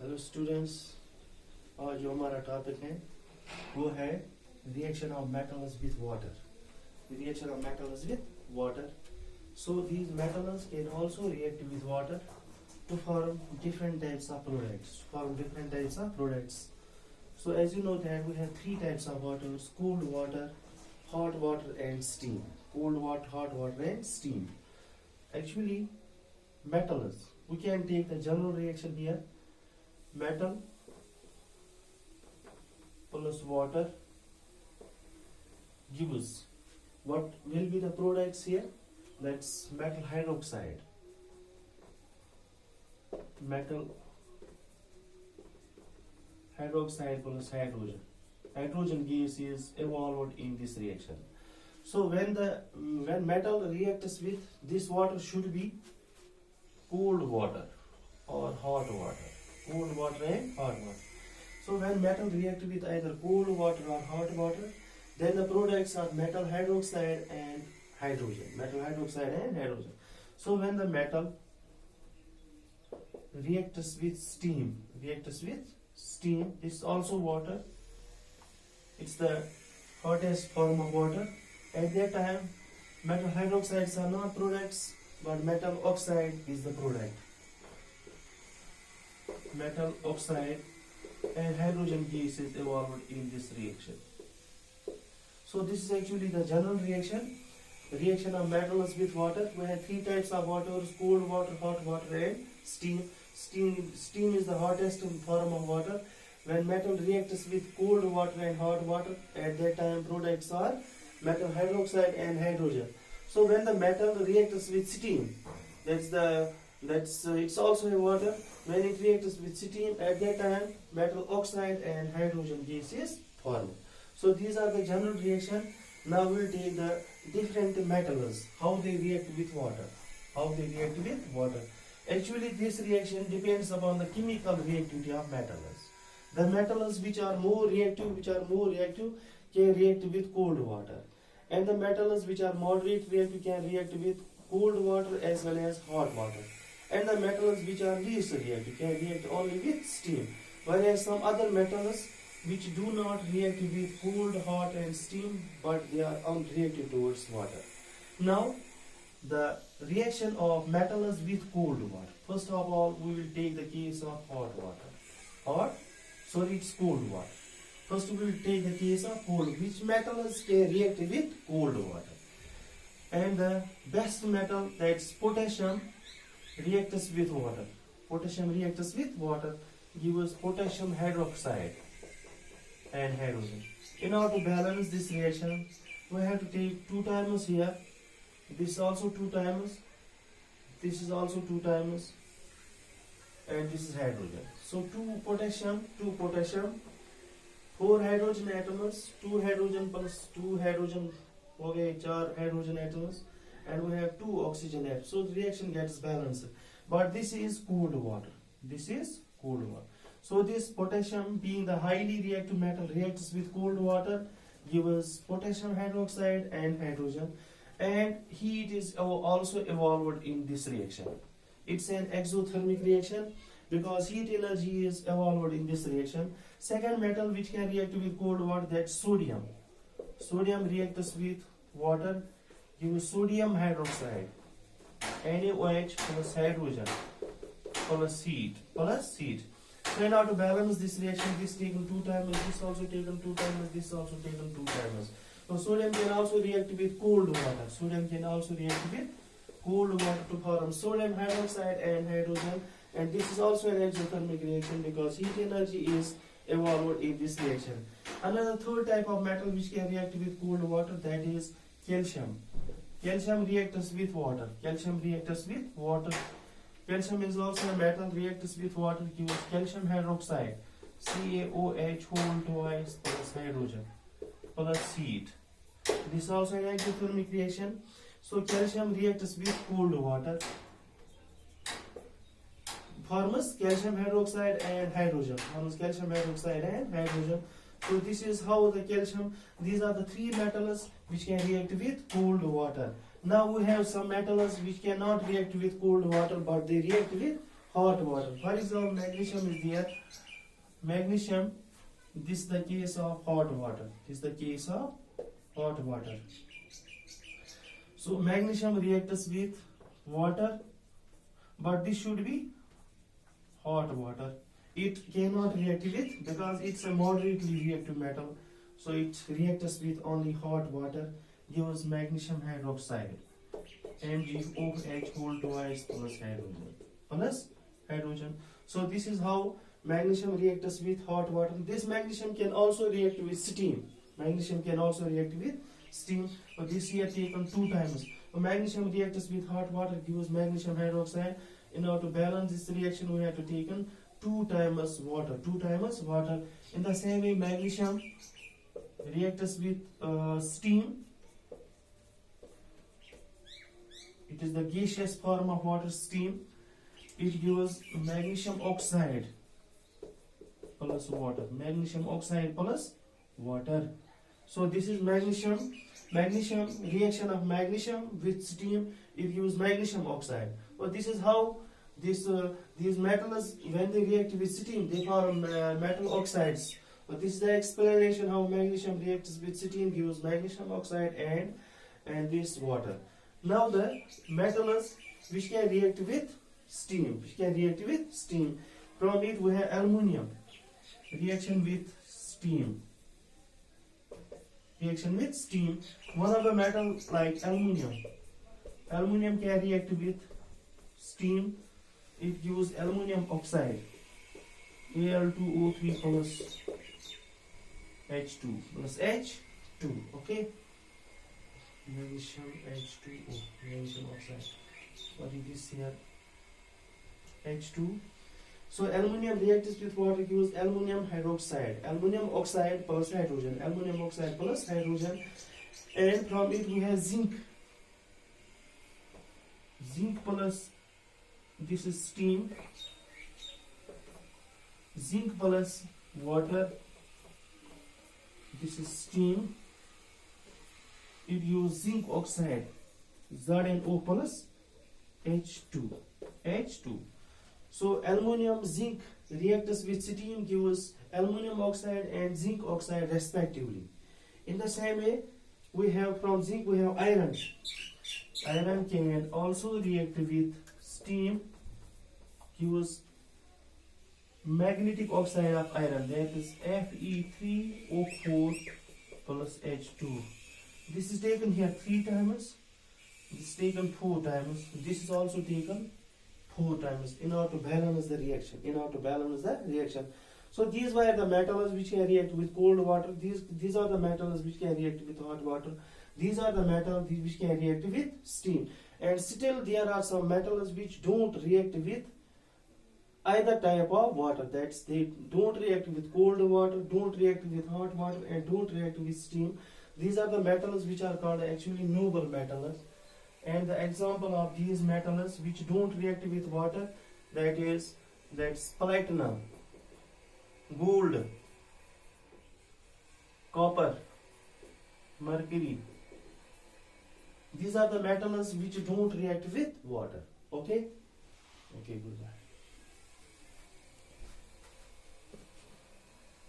Hello students, आज जो हमारा टॉपिक है वो है reaction of metals with water. Reaction of metals with water. So these metals can also react with water to form different types of products. So as you know that we have three types of waters: cold water, hot water, and steam. Cold water, hot water, and steam. Actually, metals. We can take the general reaction here. Metal plus water gives what will be the products here. That's metal hydroxide. Metal hydroxide plus hydrogen. Hydrogen gas is evolved in this reaction. So when metal reacts with this water should be cold water or hot water. Cold water and hot water. So when metal react with either cold water or hot water, then the products are metal hydroxide and hydrogen. Metal hydroxide and hydrogen. So when the metal reacts with steam, this is also water. It's the hottest form of water. At that time, metal hydroxides are not products, but metal oxide is the product. Metal oxide and hydrogen gas is evolved in this reaction. So this is actually the general reaction. Reaction of metals with water. We have three types of waters: cold water, hot water, and steam. Steam is the hottest form of water. When metal reacts with cold water and hot water, at that time products are metal hydroxide and hydrogen. So when the metal reacts with steam, it's also a water. When it reacts with steam, at that time metal oxide and hydrogen gas is formed. So these are the general reaction. Now we'll take the different metals, how they react with water. Actually, this reaction depends upon the chemical reactivity of metals. The metals which are more reactive can react with cold water, and the metals which are moderate reactive can react with cold water as well as hot water, and the metals which are least reactive can react only with steam, whereas some other metals which do not react with cold, hot and steam, but they are unreactive towards water. Now, the reaction of metals with cold water. First of all, we will take the case of hot water. It's cold water. First, we will take the case of cold. Which metals can react with cold water? And the best metal, that's potassium, reacts with water. Potassium reacts with water, gives potassium hydroxide and hydrogen. In order to balance this reaction, we have to take two timers here. This is also two timers. This is also two timers. And this is hydrogen. So two potassium, four hydrogen atoms, two hydrogen plus two hydrogen, okay, four hydrogen atoms, and we have two oxygen atoms. So the reaction gets balanced. But this is cold water. So this potassium, being the highly reactive metal, reacts with cold water, gives potassium hydroxide and hydrogen, and heat is also evolved in this reaction. It's an exothermic reaction because heat energy is evolved in this reaction. Second metal which can react with cold water, that's sodium. Sodium reacts with water, gives sodium hydroxide, NaOH plus hydrogen plus heat. So in order to balance this reaction, this taken two timers, this also taken two timers, this also taken two timers. So sodium can also react with cold water. To form sodium hydroxide and hydrogen, and this is also an exothermic reaction because heat energy is evolved in this reaction. Another third type of metal which can react with cold water, that is calcium. Calcium reacts with water. Calcium is also a metal, reacts with water, gives calcium hydroxide, CaOH whole twice plus hydrogen plus heat. This is also an exothermic reaction. So calcium reacts with cold water, forms calcium hydroxide and hydrogen. So this is how the calcium, these are the three metals which can react with cold water. Now we have some metals which cannot react with cold water, but they react with hot water. For example, magnesium is there. Magnesium, this is the case of hot water. This is the case of hot water. So magnesium reacts with water, but this should be hot water. It cannot react with, because it's a moderately reactive metal, so it reacts with only hot water, gives magnesium hydroxide, MgOH whole twice plus hydrogen. So this is how magnesium reacts with hot water. This magnesium can also react with steam. Magnesium can also react with steam, but this here taken 2 times. So magnesium reacts with hot water, gives magnesium hydroxide. In order to balance this reaction, we have to take 2 times water. 2 times water. In the same way, magnesium reacts with steam. It is the gaseous form of water, steam. It gives magnesium oxide plus water. Magnesium oxide plus water. So this is magnesium reaction of magnesium with steam. It gives magnesium oxide. But this is how these metals, when they react with steam, they form metal oxides. But this is the explanation how magnesium reacts with steam, gives magnesium oxide and this water. Now the metals which can react with steam, From it we have aluminium. Reaction with steam. One of the metals like aluminium. Aluminium can react with steam. It gives aluminium oxide. Al2O3 plus H2 plus H2. Okay. Magnesium H2O. Magnesium oxide. What is this here? H2. So aluminium reacts with water, gives aluminium hydroxide. Aluminium oxide plus hydrogen. And from it we have zinc. Zinc plus, this is steam. Zinc plus water. This is steam. It gives zinc oxide. ZnO plus H2. So aluminium, zinc reacts with steam, gives aluminium oxide and zinc oxide respectively. In the same way, we have from zinc we have iron. Iron can also react with steam, gives magnetic oxide of iron, that is Fe3O4 plus H2. This is taken here 3 times. This is taken 4 times. This is also taken 4 times in order to balance the reaction. So these were the metals which can react with cold water. These are the metals which can react with hot water. These are the metals which can react with steam. And still there are some metals which don't react with either type of water. That's, they don't react with cold water, don't react with hot water, and don't react with steam. These are the metals which are called actually noble metals. And the example of these metals which don't react with water, that's platinum, gold, copper, mercury. These are the metals which don't react with water. Okay, goodbye.